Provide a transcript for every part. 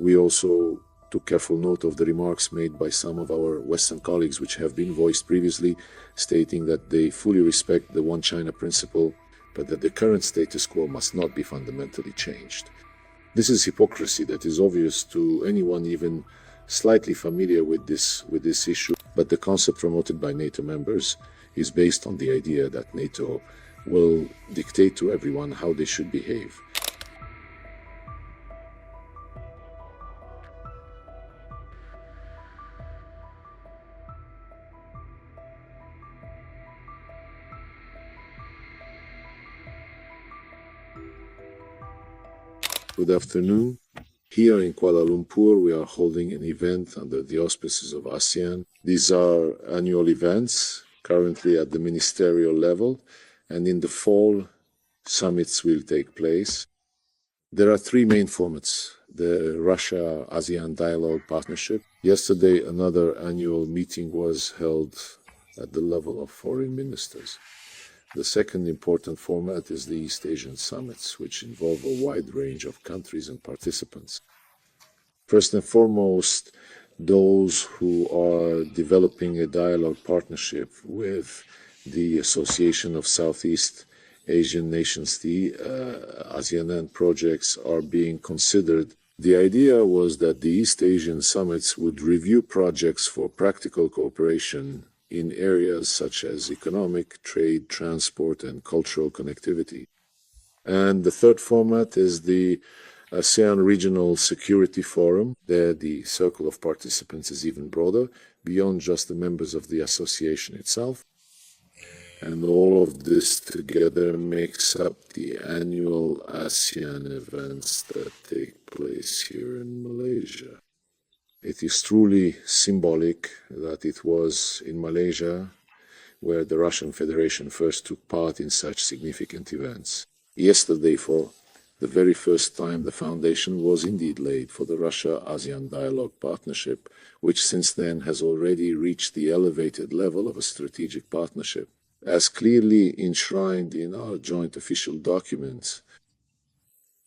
We also took careful note of the remarks made by some of our Western colleagues, which have been voiced previously, stating that they fully respect the One China principle, but that the current status quo must not be fundamentally changed. This is hypocrisy that is obvious to anyone even slightly familiar with this issue, but the concept promoted by NATO members is based on the idea that NATO will dictate to everyone how they should behave. Good afternoon. Here in Kuala Lumpur, we are holding an event under the auspices of ASEAN. These are annual events, currently at the ministerial level, and in the fall, summits will take place. There are three main formats: the Russia-ASEAN Dialogue Partnership. Yesterday, another annual meeting was held at the level of foreign ministers. The second important format is the East Asian Summits, which involve a wide range of countries and participants. First and foremost, those who are developing a dialogue partnership with the Association of Southeast Asian Nations, the ASEAN projects, are being considered. The idea was that the East Asian Summits would review projects for practical cooperation in areas such as economic, trade, transport, and cultural connectivity. And the third format is the ASEAN Regional Security Forum. There, the circle of participants is even broader, beyond just the members of the association itself. And all of this together makes up the annual ASEAN events that take place here in Malaysia. It is truly symbolic that it was in Malaysia where the Russian Federation first took part in such significant events. Yesterday, for the very first time, the foundation was indeed laid for the Russia-ASEAN Dialogue Partnership, which since then has already reached the elevated level of a strategic partnership. As clearly enshrined in our joint official documents,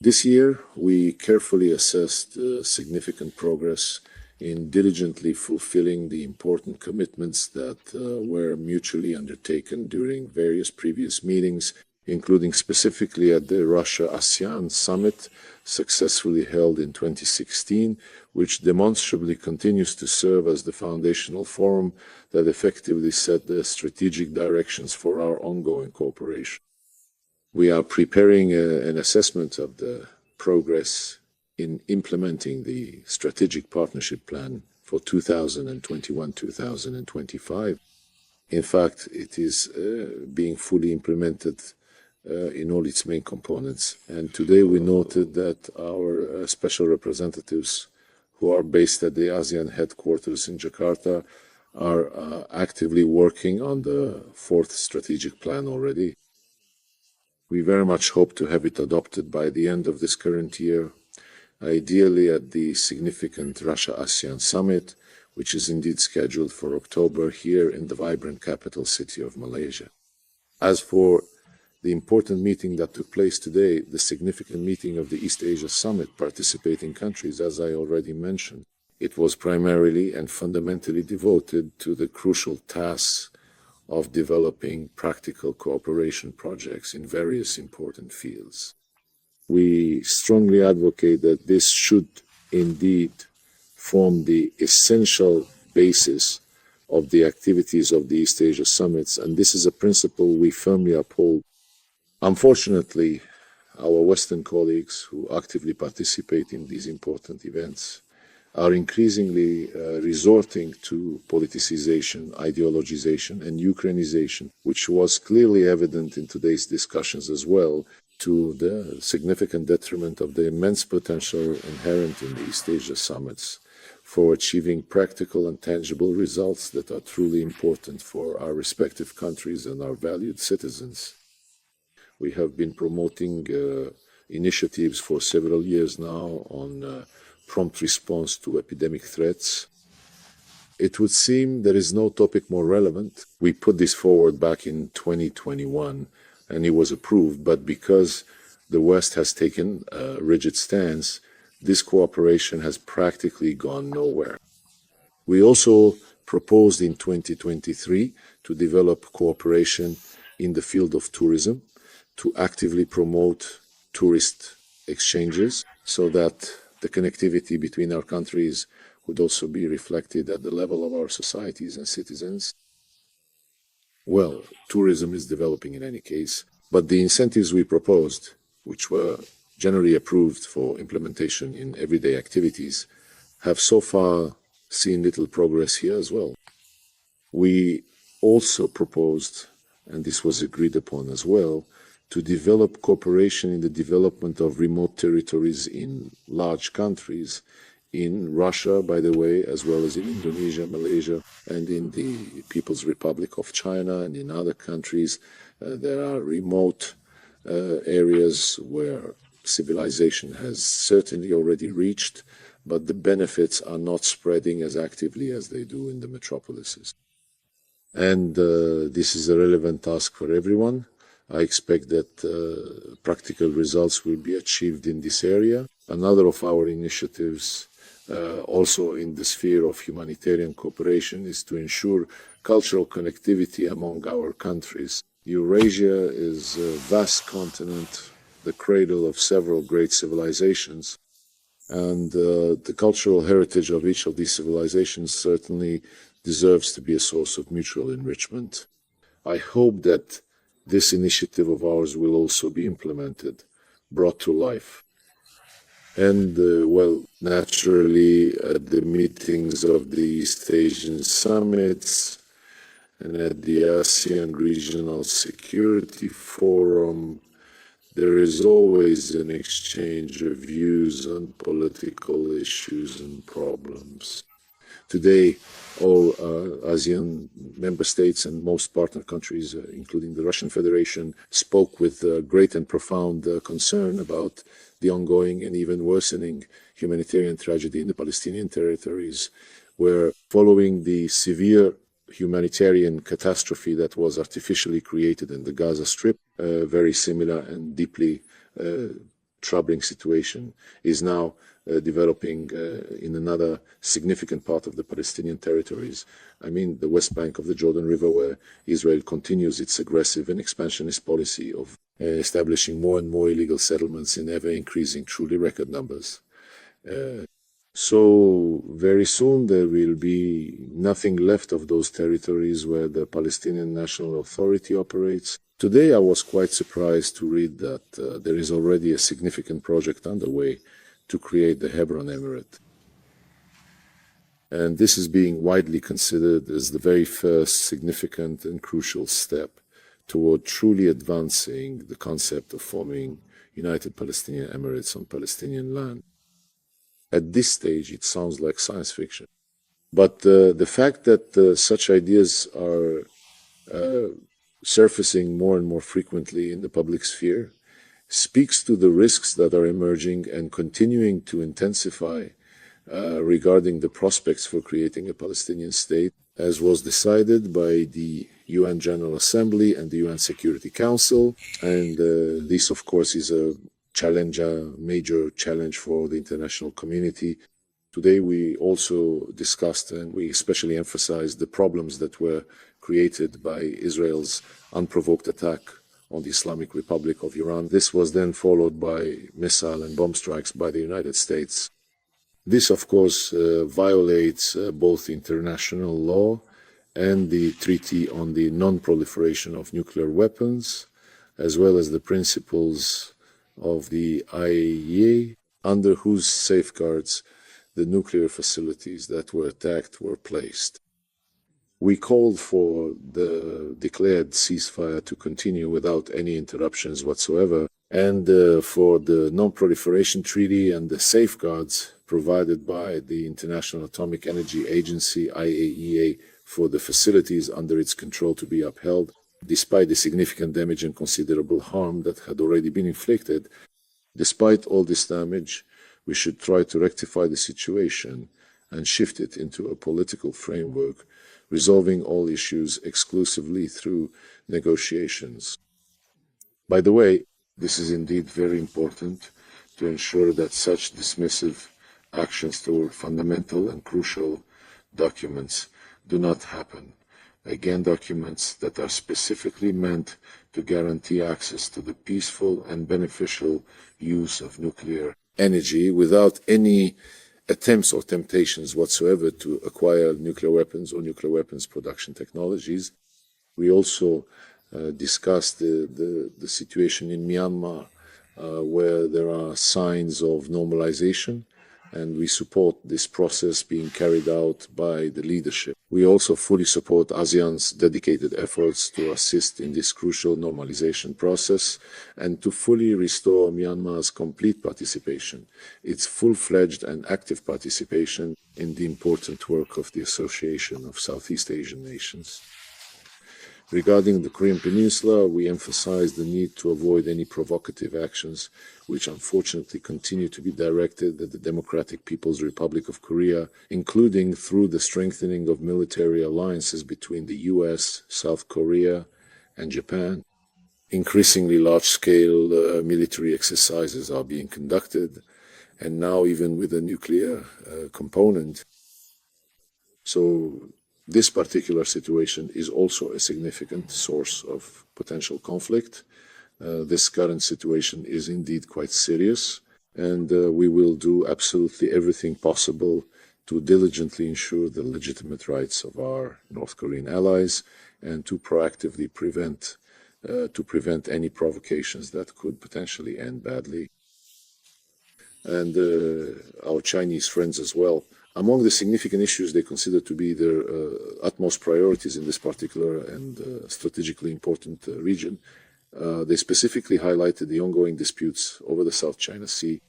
this year we carefully assessed significant progress in diligently fulfilling the important commitments that were mutually undertaken during various previous meetings, including specifically at the Russia-ASEAN Summit, successfully held in 2016, which demonstrably continues to serve as the foundational forum that effectively set the strategic directions for our ongoing cooperation. We are preparing an assessment of the progress in implementing the strategic partnership plan for 2021-2025. In fact, it is being fully implemented in all its main components. And today we noted that our special representatives who are based at the ASEAN headquarters in Jakarta are actively working on the fourth strategic plan already. We very much hope to have it adopted by the end of this current year, ideally at the significant Russia-ASEAN Summit, which is indeed scheduled for October here in the vibrant capital city of Malaysia. As for the important meeting that took place today, the significant meeting of the East Asia Summit participating countries, as I already mentioned, it was primarily and fundamentally devoted to the crucial tasks of developing practical cooperation projects in various important fields. We strongly advocate that this should indeed form the essential basis of the activities of the East Asia Summits, and this is a principle we firmly uphold. Unfortunately, our Western colleagues who actively participate in these important events are increasingly resorting to politicization, ideologization, and Ukrainization, which was clearly evident in today's discussions as well, to the significant detriment of the immense potential inherent in the East Asia Summits for achieving practical and tangible results that are truly important for our respective countries and our valued citizens. We have been promoting initiatives for several years now on prompt response to epidemic threats. It would seem there is no topic more relevant. We put this forward back in 2021 and it was approved, but because the West has taken a rigid stance, this cooperation has practically gone nowhere. We also proposed in 2023 to develop cooperation in the field of tourism, to actively promote tourist exchanges so that the connectivity between our countries would also be reflected at the level of our societies and citizens. Well, tourism is developing in any case, but the incentives we proposed, which were generally approved for implementation in everyday activities, have so far seen little progress here as well. We also proposed, and this was agreed upon as well, to develop cooperation in the development of remote territories in large countries, in Russia, by the way, as well as in Indonesia, Malaysia, and in the People's Republic of China and in other countries. There are remote areas where civilization has certainly already reached, but the benefits are not spreading as actively as they do in the metropolises. And this is a relevant task for everyone. I expect that practical results will be achieved in this area. Another of our initiatives, also in the sphere of humanitarian cooperation, is to ensure cultural connectivity among our countries. Eurasia is a vast continent, the cradle of several great civilizations, and the cultural heritage of each of these civilizations certainly deserves to be a source of mutual enrichment. I hope that this initiative of ours will also be implemented, brought to life. And, well, naturally, at the meetings of the East Asian Summits and at the ASEAN Regional Security Forum, there is always an exchange of views on political issues and problems. Today, all ASEAN member states and most partner countries, including the Russian Federation, spoke with great and profound concern about the ongoing and even worsening humanitarian tragedy in the Palestinian territories, where following the severe humanitarian catastrophe that was artificially created in the Gaza Strip, a very similar and deeply troubling situation is now developing in another significant part of the Palestinian territories. I mean, the West Bank of the Jordan River, where Israel continues its aggressive and expansionist policy of establishing more and more illegal settlements in ever-increasing, truly record numbers. So very soon there will be nothing left of those territories where the Palestinian National Authority operates. Today I was quite surprised to read that there is already a significant project underway to create the Hebron Emirate. And this is being widely considered as the very first significant and crucial step toward truly advancing the concept of forming United Palestinian Emirates on Palestinian land. At this stage, it sounds like science fiction. But the fact that such ideas are surfacing more and more frequently in the public sphere speaks to the risks that are emerging and continuing to intensify regarding the prospects for creating a Palestinian state, as was decided by the UN General Assembly and the UN Security Council. And this, of course, is a major challenge for the international community. Today we also discussed and we especially emphasized the problems that were created by Israel's unprovoked attack on the Islamic Republic of Iran. This was then followed by missile and bomb strikes by the United States. This, of course, violates both international law and the Treaty on the Non-Proliferation of Nuclear Weapons, as well as the principles of the IAEA, under whose safeguards the nuclear facilities that were attacked were placed. We called for the declared ceasefire to continue without any interruptions whatsoever, and for the Non-Proliferation Treaty and the safeguards provided by the International Atomic Energy Agency, IAEA, for the facilities under its control to be upheld, despite the significant damage and considerable harm that had already been inflicted. Despite all this damage, we should try to rectify the situation and shift it into a political framework, resolving all issues exclusively through negotiations. By the way, this is indeed very important, to ensure that such dismissive actions toward fundamental and crucial documents do not happen. Again, documents that are specifically meant to guarantee access to the peaceful and beneficial use of nuclear energy without any attempts or temptations whatsoever to acquire nuclear weapons or nuclear weapons production technologies. We also discussed the situation in Myanmar, where there are signs of normalization, and we support this process being carried out by the leadership. We also fully support ASEAN's dedicated efforts to assist in this crucial normalization process and to fully restore Myanmar's complete participation, its full-fledged and active participation in the important work of the Association of Southeast Asian Nations. Regarding the Korean Peninsula, we emphasize the need to avoid any provocative actions which unfortunately continue to be directed at the Democratic People's Republic of Korea, including through the strengthening of military alliances between the US, South Korea, and Japan. Increasingly large-scale military exercises are being conducted, and now even with a nuclear component. So this particular situation is also a significant source of potential conflict. This current situation is indeed quite serious, and we will do absolutely everything possible to diligently ensure the legitimate rights of our North Korean allies and to proactively prevent any provocations that could potentially end badly. And our Chinese friends as well. Among the significant issues they consider to be their utmost priorities in this particular and strategically important region, they specifically highlighted the ongoing disputes over the South China Sea.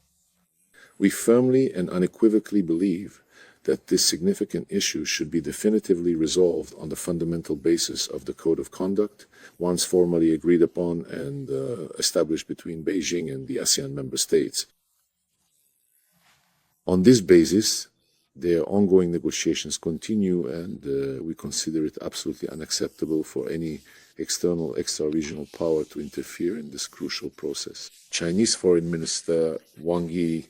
We firmly and unequivocally believe that this significant issue should be definitively resolved on the fundamental basis of the Code of Conduct, once formally agreed upon and established between Beijing and the ASEAN member states. On this basis, their ongoing negotiations continue, and we consider it absolutely unacceptable for any external, extra-regional power to interfere in this crucial process. Chinese Foreign Minister Wang Yi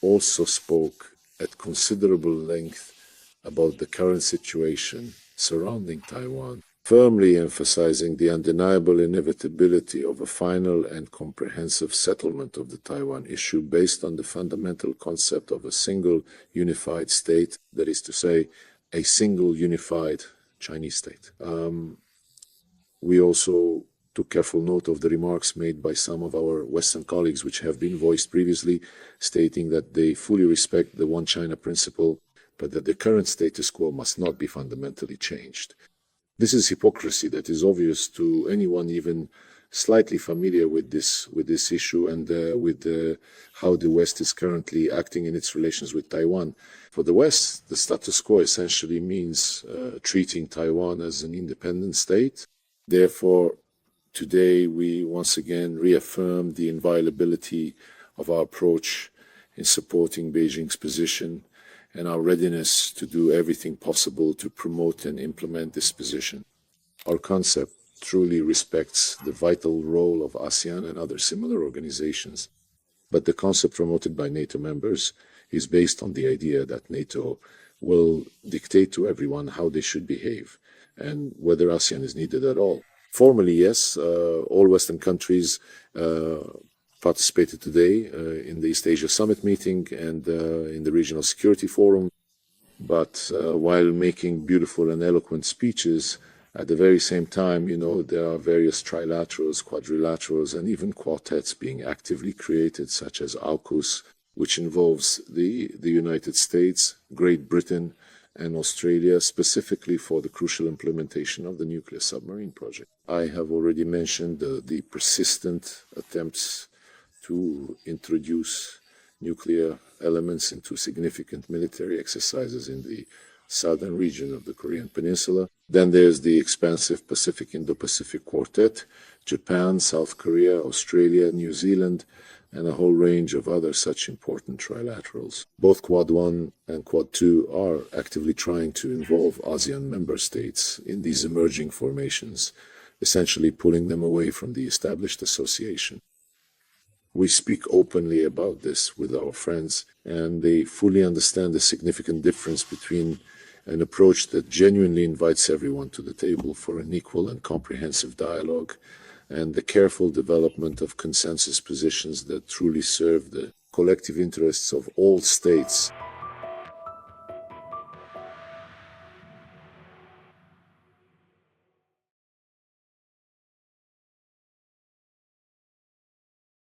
also spoke at considerable length about the current situation surrounding Taiwan, firmly emphasizing the undeniable inevitability of a final and comprehensive settlement of the Taiwan issue based on the fundamental concept of a single unified state, that is to say, a single unified Chinese state. We also took careful note of the remarks made by some of our Western colleagues, which have been voiced previously, stating that they fully respect the One China principle, but that the current status quo must not be fundamentally changed. This is hypocrisy that is obvious to anyone even slightly familiar with this issue and with how the West is currently acting in its relations with Taiwan. For the West, the status quo essentially means treating Taiwan as an independent state. Therefore, today we once again reaffirm the inviolability of our approach in supporting Beijing's position and our readiness to do everything possible to promote and implement this position. Our concept truly respects the vital role of ASEAN and other similar organizations, but the concept promoted by NATO members is based on the idea that NATO will dictate to everyone how they should behave and whether ASEAN is needed at all. Formally, yes, all Western countries participated today in the East Asia Summit meeting and in the Regional Security Forum. But while making beautiful and eloquent speeches, at the very same time, there are various trilaterals, quadrilaterals, and even quartets being actively created, such as AUKUS, which involves the United States, Great Britain, and Australia, specifically for the crucial implementation of the nuclear submarine project. I have already mentioned the persistent attempts to introduce nuclear elements into significant military exercises in the southern region of the Korean Peninsula. Then there's the expansive Pacific-Indo-Pacific Quartet, Japan, South Korea, Australia, New Zealand, and a whole range of other such important trilaterals. Both Quad 1 and Quad 2 are actively trying to involve ASEAN member states in these emerging formations, essentially pulling them away from the established association. We speak openly about this with our friends, and they fully understand the significant difference between an approach that genuinely invites everyone to the table for an equal and comprehensive dialogue, and the careful development of consensus positions that truly serve the collective interests of all states.